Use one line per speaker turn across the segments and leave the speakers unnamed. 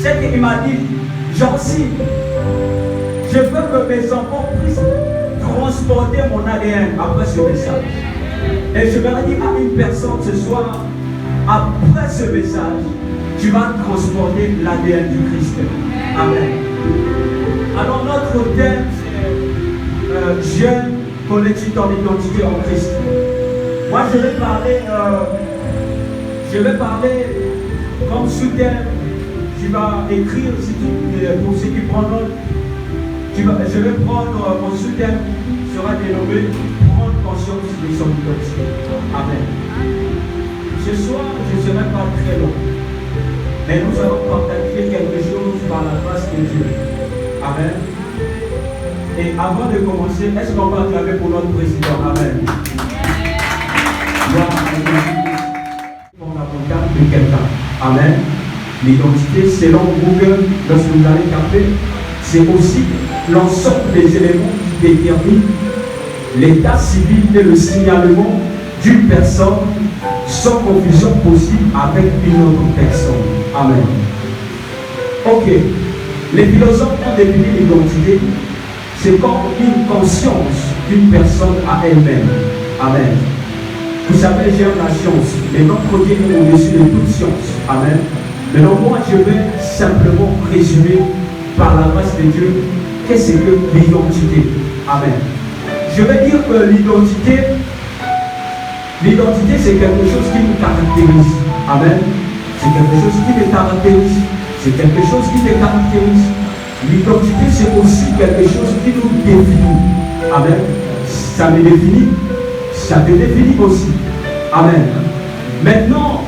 C'est qu'il m'a dit, Jean-Si, je veux que mes enfants puissent transporter mon ADN après ce message. Et je vais dire à une personne ce soir, après ce message, tu vas transporter l'ADN du Christ. Amen. Alors notre thème, c'est jeune, connais-tu ton identité en Christ? Moi je vais parler comme sous-thème. Tu vas écrire, pour ceux qui prennent note, je vais prendre mon sous-thème, sera dénommé prendre conscience de son identité. Amen. Ce soir, je ne serai pas très long, mais nous allons partager quelque chose par la grâce de Dieu. Amen. Et avant de commencer, est-ce qu'on va acclamer pour notre président? Amen. Pour la comptable de quelqu'un. Amen. L'identité, selon Google, lorsque vous allez taper, c'est aussi l'ensemble des éléments qui déterminent l'état civil et le signalement d'une personne sans confusion possible avec une autre personne. Amen. Ok. Les philosophes ont défini l'identité, c'est comme une conscience d'une personne à elle-même. Amen. Vous savez, j'aime la science, mais notre Dieu est au-dessus de toute science. Amen. Maintenant, moi, je vais simplement résumer par la grâce de Dieu qu'est-ce que l'identité. Amen. Je vais dire que l'identité, c'est quelque chose qui nous caractérise. Amen. C'est quelque chose qui me caractérise. C'est quelque chose qui me caractérise. L'identité, c'est aussi quelque chose qui nous définit. Amen. Ça me définit. Ça te définit aussi. Amen. Maintenant,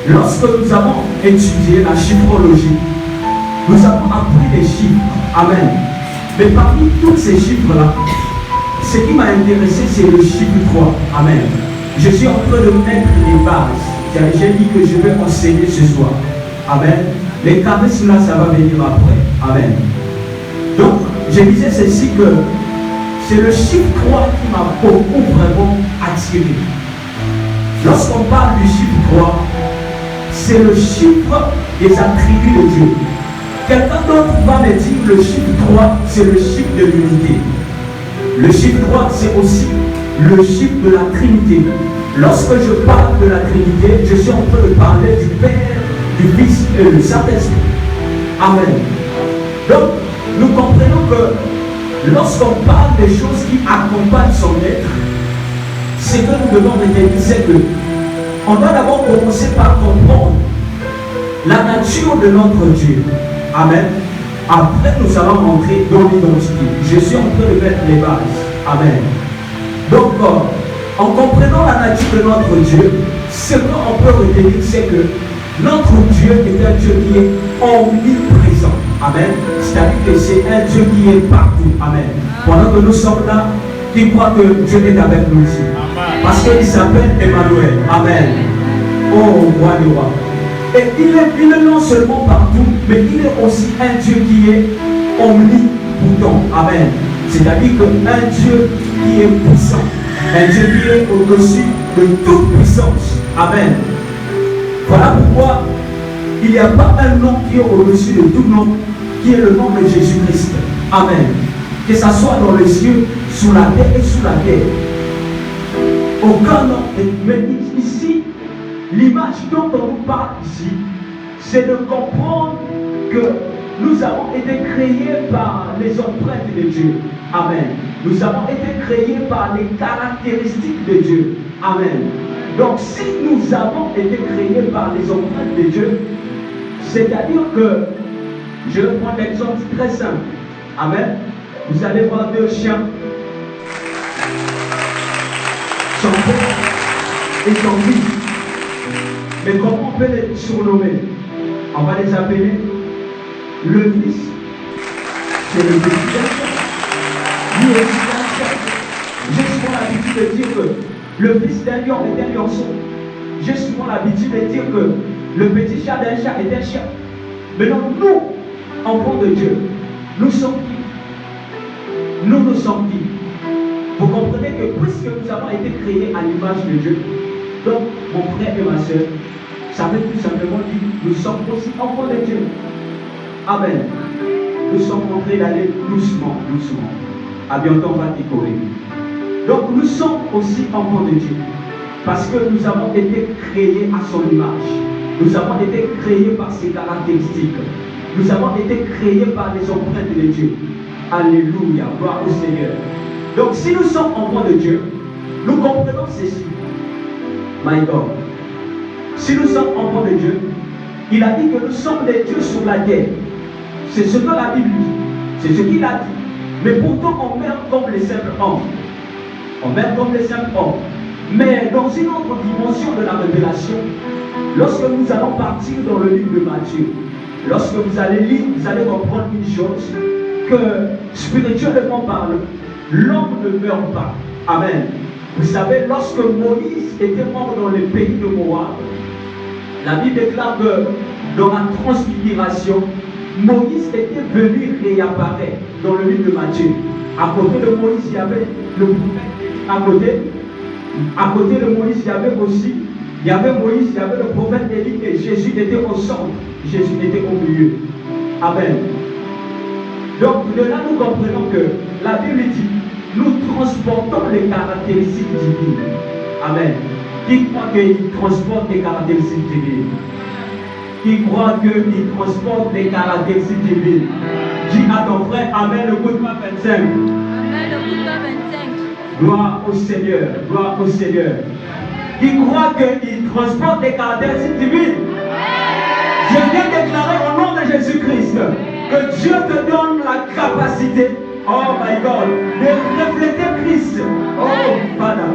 lorsque nous avons étudié la chiffrologie, nous avons appris des chiffres. Amen. Mais parmi tous ces chiffres-là, ce qui m'a intéressé, c'est le chiffre 3. Amen. Je suis en train de mettre les bases. J'ai dit que je vais enseigner ce soir. Amen. Les caresses là, ça va venir après. Amen. Donc, je disais ceci que c'est le chiffre 3 qui m'a beaucoup vraiment attiré. Lorsqu'on parle du chiffre 3, c'est le chiffre des attributs de Dieu. Quelqu'un d'autre va me dire le chiffre 3, c'est le chiffre de l'unité. Le chiffre 3, c'est aussi le chiffre de la Trinité. Lorsque je parle de la Trinité, je suis en train de parler du Père, du Fils et du Saint-Esprit. Amen. Donc, nous comprenons que lorsqu'on parle des choses qui accompagnent son être, ce que nous devons retenir, c'est que on doit d'abord commencer par comprendre la nature de notre Dieu. Amen. Après, nous allons entrer dans l'identité. Je suis en train de mettre les bases. Amen. Donc, en comprenant la nature de notre Dieu, ce qu'on peut retenir, c'est que notre Dieu est un Dieu qui est omniprésent. Amen. C'est-à-dire que c'est un Dieu qui est partout. Amen. Pendant que nous sommes là, qui croit que Dieu est avec nous ici. Parce qu'il s'appelle Emmanuel. Amen. Oh, roi du roi. Et il est non seulement partout, mais il est aussi un Dieu qui est omnipotent. Amen. C'est-à-dire qu'un Dieu qui est puissant. Un Dieu qui est au-dessus de toute puissance. Amen. Voilà pourquoi il n'y a pas un nom qui est au-dessus de tout nom, qui est le nom de Jésus-Christ. Amen. Que ça soit dans les cieux, sous la terre et sous la terre. Aucun nom. Mais ici, l'image dont on nous parle ici, c'est de comprendre que nous avons été créés par les empreintes de Dieu. Amen. Nous avons été créés par les caractéristiques de Dieu. Amen. Donc si nous avons été créés par les empreintes de Dieu, c'est-à-dire que, je vais prendre l'exemple très simple. Amen. Vous allez voir deux chiens, son père et son fils. Mais comment on peut les surnommer? On va les appeler le fils, c'est le petit garçon. Lui aussi un chien. J'ai souvent l'habitude de dire que le fils d'un lion est un lionceau. J'ai souvent l'habitude de dire que le petit chat d'un chat est un chien. Maintenant, nous, enfants de Dieu, nous sommes qui? Nous sommes qui? Vous comprenez que puisque nous avons été créés à l'image de Dieu, donc mon frère et ma soeur, ça veut tout simplement dire nous sommes aussi enfants de Dieu. Amen. Nous sommes en train d'aller doucement, doucement. À bientôt, on va décorer. Donc, nous sommes aussi enfants de Dieu. Parce que nous avons été créés à son image. Nous avons été créés par ses caractéristiques. Nous avons été créés par les empreintes de Dieu. Alléluia, gloire au Seigneur. Donc, si nous sommes enfants de Dieu, nous comprenons ceci. My God. Si nous sommes enfants de Dieu, il a dit que nous sommes des dieux sur la terre. C'est ce que la Bible dit. C'est ce qu'il a dit. Mais pourtant, on meurt comme les simples hommes. On meurt comme les simples hommes. Mais dans une autre dimension de la révélation, lorsque nous allons partir dans le livre de Matthieu, lorsque vous allez lire, vous allez comprendre une chose, que spirituellement parlant, l'homme ne meurt pas. Amen. Vous savez, lorsque Moïse était mort dans les pays de Moab, la Bible déclare que dans la transfiguration, Moïse était venu réapparaître dans le livre de Matthieu. À côté de Moïse, il y avait le prophète. À côté de Moïse, il y avait aussi, il y avait Moïse, il y avait le prophète Élie et Jésus était au centre. Jésus était au milieu. Amen. Donc de là, nous comprenons que la Bible dit, nous transportons les caractéristiques divines. Amen. Qui croit qu'il transporte les caractéristiques divines? Qui croit qu'il transporte les caractéristiques divines? Dis à ton frère, Amen, le coup de 25.
Amen, le coup de 25.
Gloire au Seigneur, gloire au Seigneur. Qui croit qu'il transporte les caractéristiques divines? Je viens déclarer au nom de Jésus-Christ que Dieu te donne la capacité, oh my God, de refléter Christ. Oh, Father.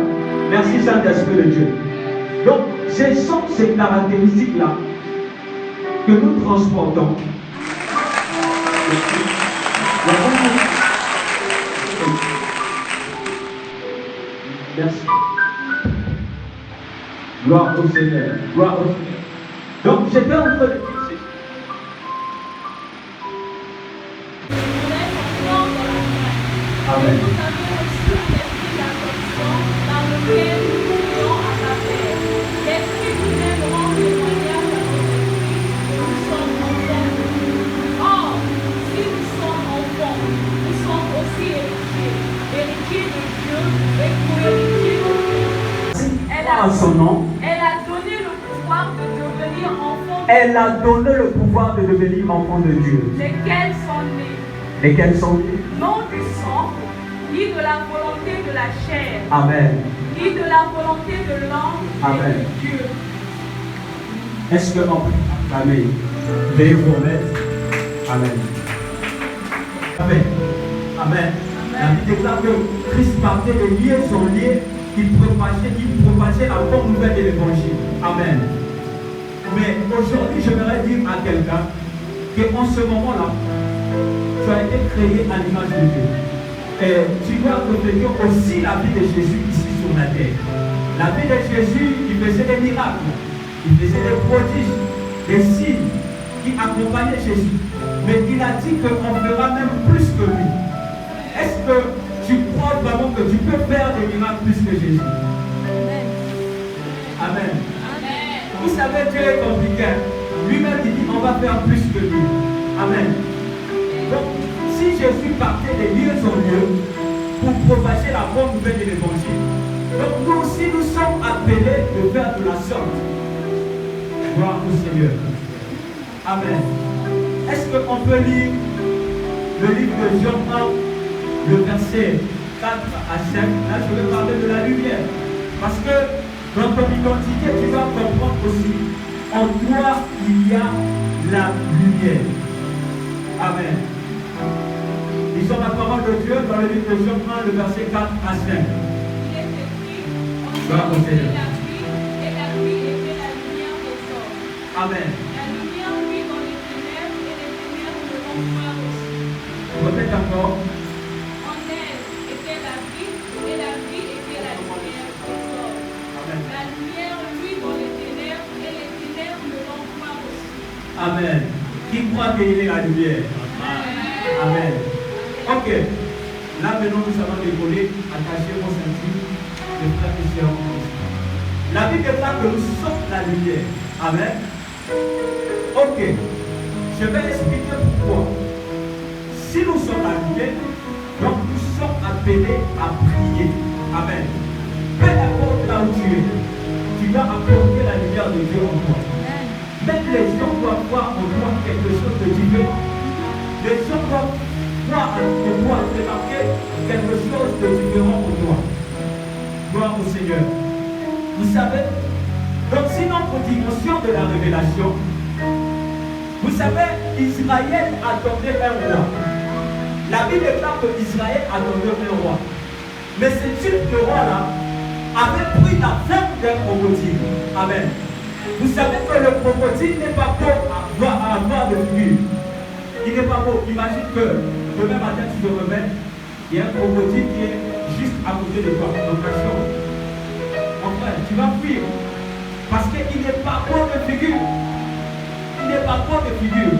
Merci Saint-Esprit de Dieu. Donc, ce sont ces caractéristiques-là que nous transportons. Merci. Gloire au Seigneur. Gloire au Seigneur. Donc, j'étais en train de dire ceci. Amen.
Vous avez aussi l'esprit d'adoption dans lequel nous vivons à sa terre. L'esprit lui-même rend témoignage à notre esprit. Nous sommes enfants de Dieu. Or, si nous sommes enfants, nous sommes aussi héritiers. Héritiers de Dieu et co-héritiers de Dieu. Elle a donné le pouvoir de devenir enfant de Dieu.
Elle a donné le pouvoir de devenir enfant de Dieu.
Lesquels sont nés.
Lesquels sont nés?
Non du sang, ni de la volonté de la chair,
Amen.
ni de la volonté de l'homme, mais de Dieu.
Est-ce que on peut acclamer? Veuillez vous remettre. Amen. Amen. Amen. La Bible déclare que Christ partait de lieux en lieux, il propageait la bonne nouvelle de l'évangile. Amen. Mais aujourd'hui, j'aimerais dire à quelqu'un qu'en ce moment-là, tu as été créé à l'image de Dieu. Et tu dois refléter aussi la vie de Jésus ici sur la terre. La vie de Jésus, il faisait des miracles, il faisait des prodiges, des signes qui accompagnaient Jésus. Mais il a dit qu'on fera même plus que lui. Est-ce que tu crois vraiment que tu peux faire des miracles plus que Jésus?
Amen.
Amen.
Amen.
Vous savez, Dieu est compliqué. Lui-même, il dit on va faire plus que lui. Amen. Donc, si Jésus partait de lieux en lieu pour propager la bonne nouvelle de l'évangile, donc nous aussi, nous sommes appelés de faire de la sorte. Gloire au Seigneur. Amen. Est-ce qu'on peut lire le livre de Jean 1, le verset 4 à 5? Là, je vais parler de la lumière. Parce que dans ton identité, tu vas comprendre aussi, en toi, il y a la lumière. Amen. Ils ont la parole de Dieu dans le livre de Jean 1, le verset 4 à 5.
Il est écrit,
Gloire au Seigneur.
et la vie était la lumière des hommes.
Amen.
La lumière vit dans les ténèbres et les ténèbres ne l'ont pas reçue.
Répète encore.
En elle était la vie et la vie était la lumière des hommes.
Amen.
La lumière vit dans les ténèbres et les ténèbres ne l'ont pas reçue.
Amen. Qui croit qu'il est la lumière? Amen. Ok. Là maintenant nous allons décoller, attacher vos ceintures, les frères et sœurs. La Bible déclare que nous sommes la lumière. Amen. Ok. Je vais expliquer pourquoi. Si nous sommes allumés, donc nous sommes appelés à prier. Amen. Peu importe là où tu vas apporter la lumière de Dieu en toi. Même les gens doivent voir en toi quelque chose de différent. Les gens doivent voir en toi, remarquer quelque chose de différent en toi. Gloire au Seigneur. Vous savez, donc si notre dimension de la révélation, vous savez, Israël attendait un roi. La Bible déclare que Israël attendait un roi. Mais ce type de roi-là avait pris la forme d'un crocodile. Amen. Vous savez que le crocodile n'est pas beau à avoir de figure. Il n'est pas beau. Imagine que demain matin tu te réveilles, il y a un crocodile qui est juste à côté de toi, dans ta chambre. Mon frère, tu vas fuir. Parce qu'il n'est pas beau de figure. Il n'est pas beau de figure.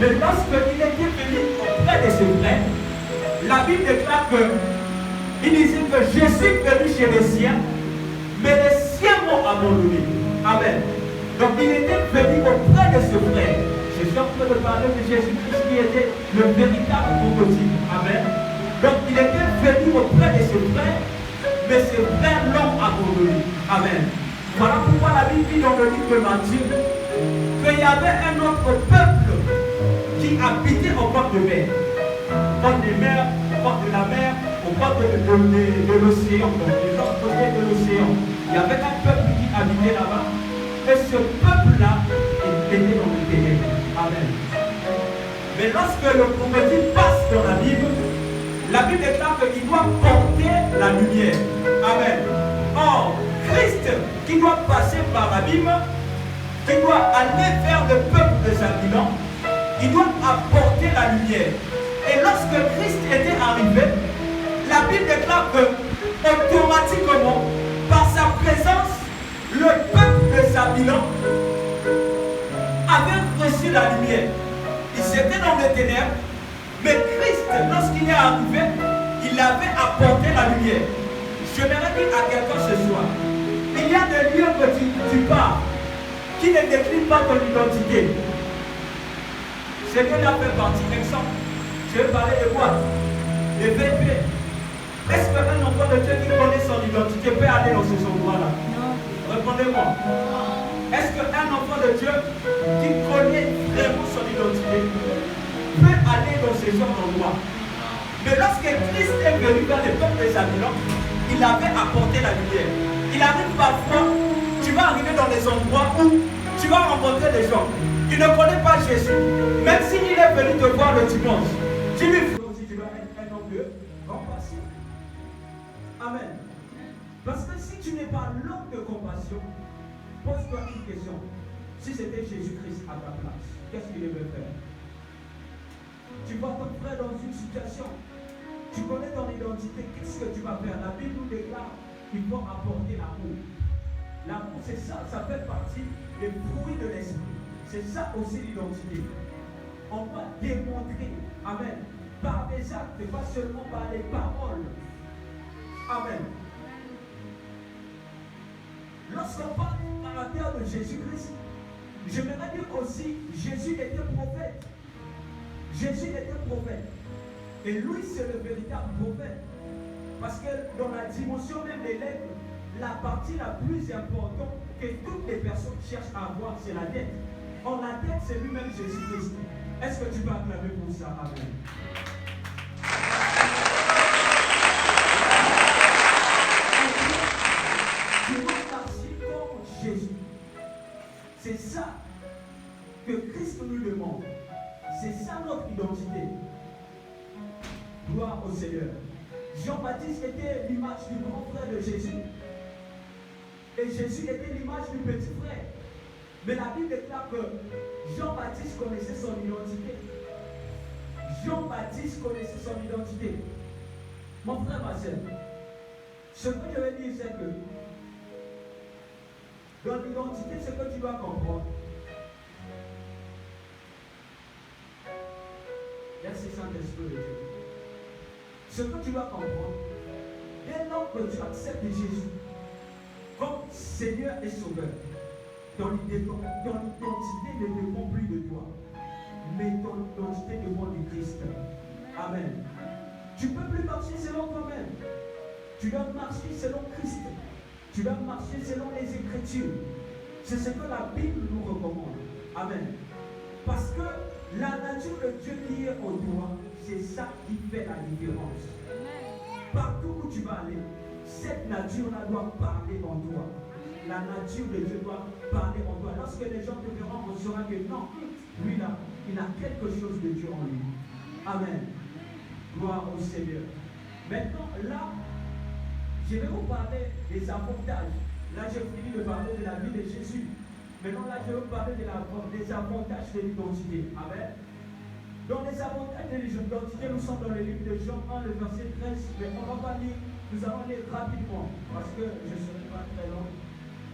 Mais lorsqu'il était venu auprès de ses frères, la Bible déclare que il disait que je suis venu chez les siens, mais les siens m'ont abandonné. Amen. Donc il était venu auprès de ses frères. Je suis en train de parler de Jésus-Christ qui était le véritable crocodile. Amen. Donc il était venu auprès de ses frères, mais ses frères l'ont abandonné. Amen. Voilà pourquoi la Bible dit dans le livre de Matthieu qu'il y avait un autre peuple qui habitait au bord de mer. Au bord des mers, au bord de la mer, au bord de l'océan, donc de l'autre côté de l'océan. Il y avait un peuple qui habitait là-bas. Et ce peuple-là était dans le ténèbres. Amen. Mais lorsque le crocodile passe dans la Bible déclare qu'il doit porter la lumière. Amen. Or, Christ qui doit passer par l'abîme, qui doit aller vers le peuple de Zabulon, il doit apporter la lumière. Et lorsque Christ était arrivé, la Bible déclare que automatiquement, par sa présence, le peuple de Zabulon avait reçu la lumière. Ils étaient dans les ténèbres, mais Christ, lorsqu'il est arrivé, il avait apporté la lumière. Je voudrais dire à quelqu'un ce soir, il y a des lieux que tu pars qui ne décrivent pas ton identité. Seigneur a fait partie. Exemple, je vais parler de quoi? De VP. Est-ce qu'un enfant de Dieu qui connaît son identité peut aller dans ces endroits-là? Non. Répondez-moi. Est-ce qu'un enfant de Dieu qui connaît vraiment son identité peut aller dans ces genres d'endroits? Mais lorsque Christ est venu vers le peuple des Zabulon, il avait apporté la lumière. Il arrive parfois, tu vas arriver dans des endroits où tu vas rencontrer des gens qui ne connaissent pas Jésus. Même s'il est venu te voir le dimanche, tu lui fais aussi, tu vas être un homme de compassion. Amen. Parce que si tu n'es pas l'homme de compassion, pose-toi une question. Si c'était Jésus-Christ à ta place, qu'est-ce qu'il devait faire? Tu vois ton frère dans une situation, tu connais ton identité, qu'est-ce que tu vas faire? La Bible nous déclare qu'il faut apporter l'amour. L'amour, c'est ça, ça fait partie des fruits de l'esprit. C'est ça aussi l'identité. On doit démontrer, amen, par des actes, et pas seulement par les paroles. Amen. Lorsqu'on parle du caractère de Jésus-Christ, j'aimerais dire aussi, Jésus était prophète. Jésus était prophète. Et lui, c'est le véritable prophète. Parce que dans la dimension même des lettres, la partie la plus importante que toutes les personnes cherchent à avoir, c'est la tête. Or, la tête, c'est lui-même Jésus-Christ. Est-ce que tu peux acclamer pour ça? Amen. Tu dois agir comme Jésus. C'est ça que Christ nous demande. C'est ça notre identité. Gloire au Seigneur. Jean-Baptiste était l'image du grand frère de Jésus. Et Jésus était l'image du petit frère. Mais la Bible déclare que Jean-Baptiste connaissait son identité. Jean-Baptiste connaissait son identité. Mon frère, ma soeur, ce que je veux dire, c'est que dans l'identité, ce que tu dois comprendre. Merci Saint-Esprit de Dieu. Ce que tu dois comprendre, dès lors que tu acceptes Jésus comme Seigneur et Sauveur, ton identité ne dépend plus de toi. mets ton identité devant le Christ. Amen. Tu ne peux plus marcher selon toi-même. Tu dois marcher selon Christ. Tu dois marcher selon les Écritures. C'est ce que la Bible nous recommande. Amen. Parce que la nature de Dieu qui est en toi, c'est ça qui fait la différence. Partout où tu vas aller, cette nature-là doit parler en toi. La nature de Dieu doit parler en toi. Lorsque les gens te verront, on saura que non, lui là, il a quelque chose de Dieu en lui. Amen. Gloire au Seigneur. Maintenant, là, je vais vous parler des avantages. Là, j'ai fini de parler de la vie de Jésus. Maintenant, là, je vais vous parler des avantages de l'identité. Amen. Dans les avantages de l'identité, nous sommes dans le livre de Jean 1, le verset 13. Mais on va pas lire, nous allons lire rapidement. Parce que je ne serai pas très long.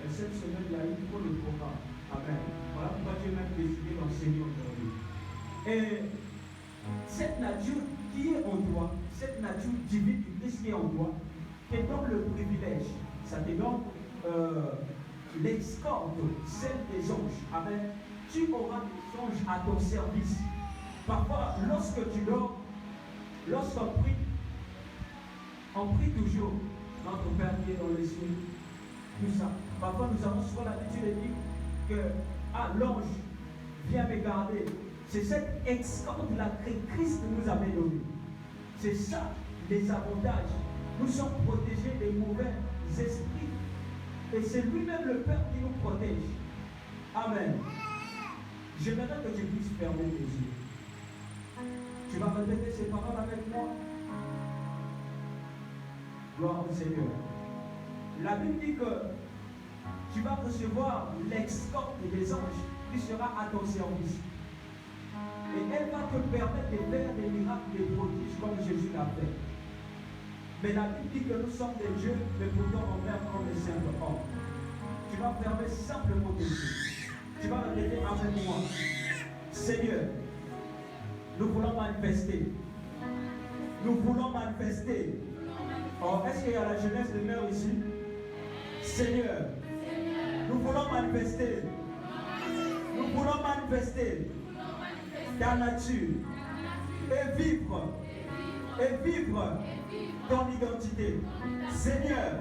Cette semaine, il y a eu trop de programme. Amen. Voilà pourquoi j'ai même décidé d'enseigner aujourd'hui. Et cette nature qui est en toi, cette nature divine du Christ qui est en toi, te donne le privilège. Ça te donne l'escorte, celle des anges. Amen. Tu auras des anges à ton service. Parfois, lorsque tu dors, lorsqu'on prie toujours notre Père qui est dans les cieux, tout ça. Parfois, nous avons souvent l'habitude de dire que l'ange vient me garder. C'est cette escorte-là que Christ nous avait donnée. C'est ça les avantages. Nous sommes protégés des mauvais esprits. Et c'est lui-même le Père qui nous protège. Amen. J'aimerais que tu puisses fermer tes yeux. Tu vas répéter ces paroles avec moi. Gloire au Seigneur. La Bible dit que tu vas recevoir l'escorte des anges qui sera à ton service. Et elle va te permettre de faire des miracles, des prodiges comme Jésus l'a fait. Mais la Bible dit que nous sommes des dieux, mais pourtant on meurt comme des simples hommes. Tu vas fermer simplement tes yeux. Tu vas répéter avec moi. Seigneur, nous voulons manifester. Nous voulons manifester. Oh, est-ce qu'il y a la jeunesse de mère ici? Seigneur, nous voulons manifester. Nous voulons manifester ta nature et vivre ton identité. Seigneur,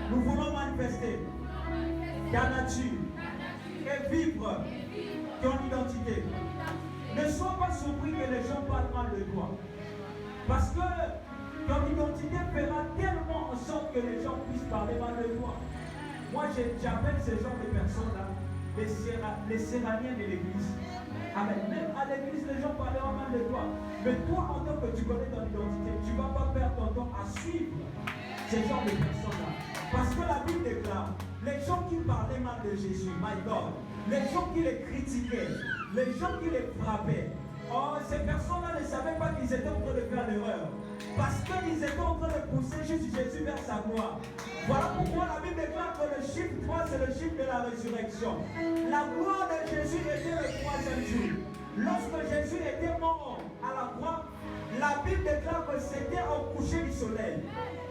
nous voulons manifester ta nature et vivre ton identité. Ne sois pas surpris que les gens parlent mal de toi. Parce que ton identité fera tellement en sorte que les gens puissent parler mal de toi. Moi, j'appelle ces genre de personnes-là les Séraniens de l'église. Amen. Même à l'église, les gens parleront mal de toi. Mais toi, en tant que tu connais ton identité, tu ne vas pas perdre ton temps à suivre ces genre de personnes-là. Parce que la Bible déclare, les gens qui parlaient mal de Jésus, my God, les gens qui les critiquaient, les gens qui les frappaient, oh, ces personnes-là ne savaient pas qu'ils étaient en train de faire l'erreur. Parce qu'ils étaient en train de pousser juste Jésus vers sa gloire. Voilà pourquoi la Bible déclare que le chiffre 3, c'est le chiffre de la résurrection. La gloire de Jésus était le 3e jour. Lorsque Jésus était mort à la croix, la Bible déclare que c'était au coucher du soleil.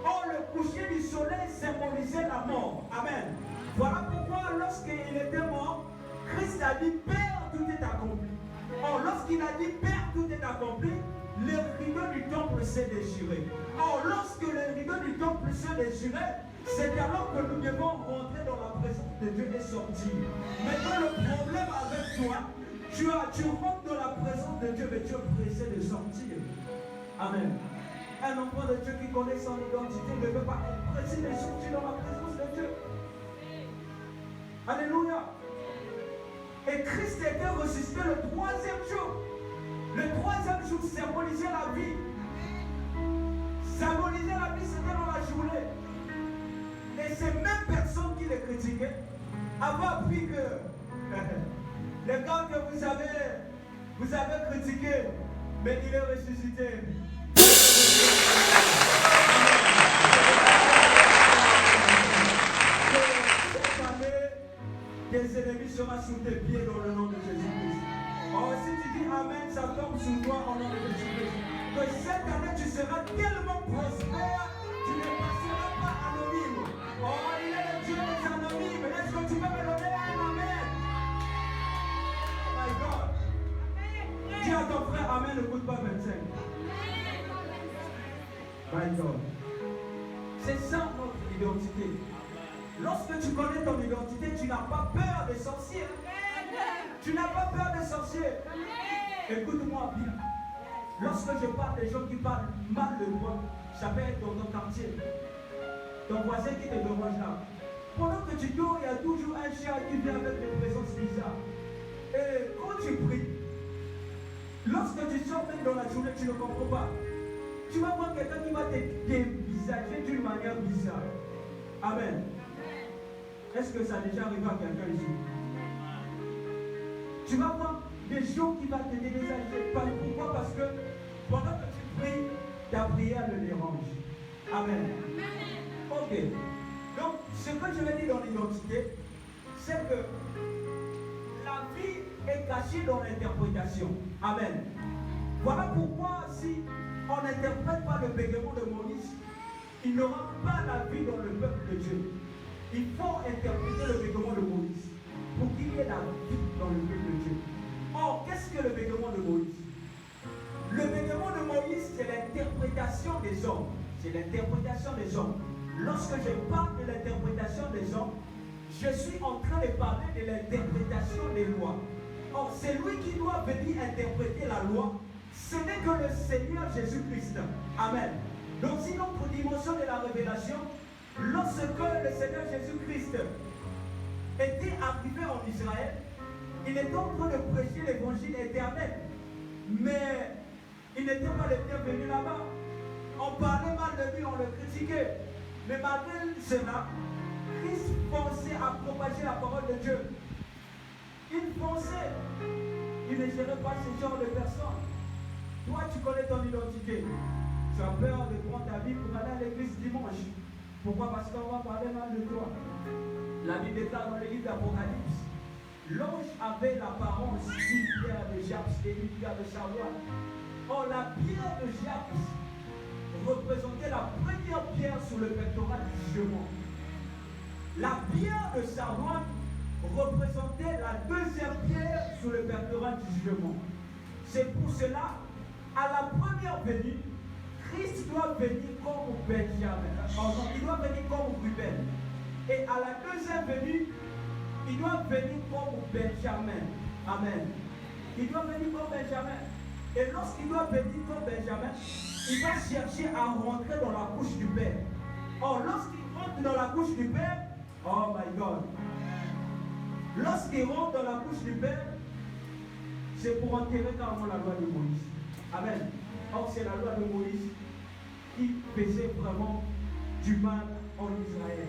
Or, le coucher du soleil symbolisait la mort. Amen. Voilà pourquoi lorsqu'il était mort, Christ a dit, Père, tout est accompli. Or, lorsqu'il a dit, Père, tout est accompli, le rideau du temple s'est déchiré. Or, lorsque le rideau du temple s'est déchiré, c'est alors que nous devons rentrer dans la présence de Dieu et sortir. Maintenant, le problème avec toi, tu rentres dans la présence de Dieu, mais tu es pressé de sortir. Amen. Un enfant de Dieu qui connaît son identité ne peut pas être pressé de sortir dans la présence de Dieu. Alléluia. Et Christ était ressuscité le 3e jour. Le 3e jour symbolisait la vie. Symboliser la vie, c'était dans la journée. Et ces mêmes personnes qui les critiquaient avaient appris que les gars que vous avez critiqués, mais il est ressuscité. Cette année, tes ennemis seront sous tes pieds dans le nom de Jésus-Christ. Oh, si tu dis Amen, ça tombe sur toi au nom de Jésus-Christ. Que cette année, tu seras tellement prospère, tu ne passeras pas anonyme. Oh, il est le Dieu des anonymes. Est-ce que tu peux me donner un Amen? Oh my God. tu connais ton identité, tu n'as pas peur des sorciers. Tu n'as pas peur des sorciers. Écoute-moi bien. Lorsque je parle des gens qui parlent mal de moi, ça peut être dans ton quartier, ton voisin qui te dérange là. Pendant que tu dors, il y a toujours un chien qui vient avec des présences bizarres. Et quand tu pries, lorsque tu sors même dans la journée, tu ne comprends pas. Tu vas voir quelqu'un qui va te dévisager d'une manière bizarre. Amen. Est-ce que ça a déjà arrivé à quelqu'un ici? Tu vas voir des gens qui vont te dévisager. Pourquoi? Parce que pendant que tu pries, ta prière le dérange. Amen. Ok. Donc, ce que je vais dire dans l'identité, c'est que la vie est cachée dans l'interprétation. Amen. Voilà pourquoi si on n'interprète pas le bégaiement de Moïse, il n'aura pas la vie dans le peuple de Dieu. Il faut interpréter le bégaiement de Moïse pour qu'il y ait la vie dans le peuple de Dieu. Or, qu'est-ce que le bégaiement de Moïse? Le bégaiement de Moïse, c'est l'interprétation des hommes. C'est l'interprétation des hommes. Lorsque je parle de l'interprétation des hommes, je suis en train de parler de l'interprétation des lois. Or, c'est lui qui doit venir interpréter la loi. Ce n'est que le Seigneur Jésus-Christ. Amen. Donc, si notre dimension de la révélation, lorsque le Seigneur Jésus-Christ était arrivé en Israël, il était en train de prêcher l'évangile éternel. Mais il n'était pas le bienvenu là-bas. On parlait mal de lui, on le critiquait. Mais malgré cela, Christ pensait à propager la parole de Dieu. Il pensait. Il ne gérait pas ce genre de personnes. Toi, tu connais ton identité. Tu as peur de prendre ta vie pour aller à l'église dimanche. Pourquoi? Parce qu'on va parler mal de toi. La Bible déclare dans le livre d'Apocalypse, l'ange avait l'apparence d'une pierre de Japs et une pierre de Sardoine. Or, la pierre de Japs représentait la première pierre sur le pectoral du jugement. La pierre de Sardoine représentait la deuxième pierre sur le pectoral du jugement. C'est pour cela, à la première venue, Christ doit venir comme Benjamin. Il doit venir comme Ruben. Et à la deuxième venue, il doit venir comme Benjamin. Amen. Il doit venir comme Benjamin. Et lorsqu'il doit venir comme Benjamin, il va chercher à rentrer dans la couche du Père. Or, lorsqu'il rentre dans la couche du Père, oh my God. Lorsqu'il rentre dans la couche du Père, c'est pour enterrer carrément la loi de Moïse. Amen. Or, c'est la loi de Moïse qui faisait vraiment du mal en Israël.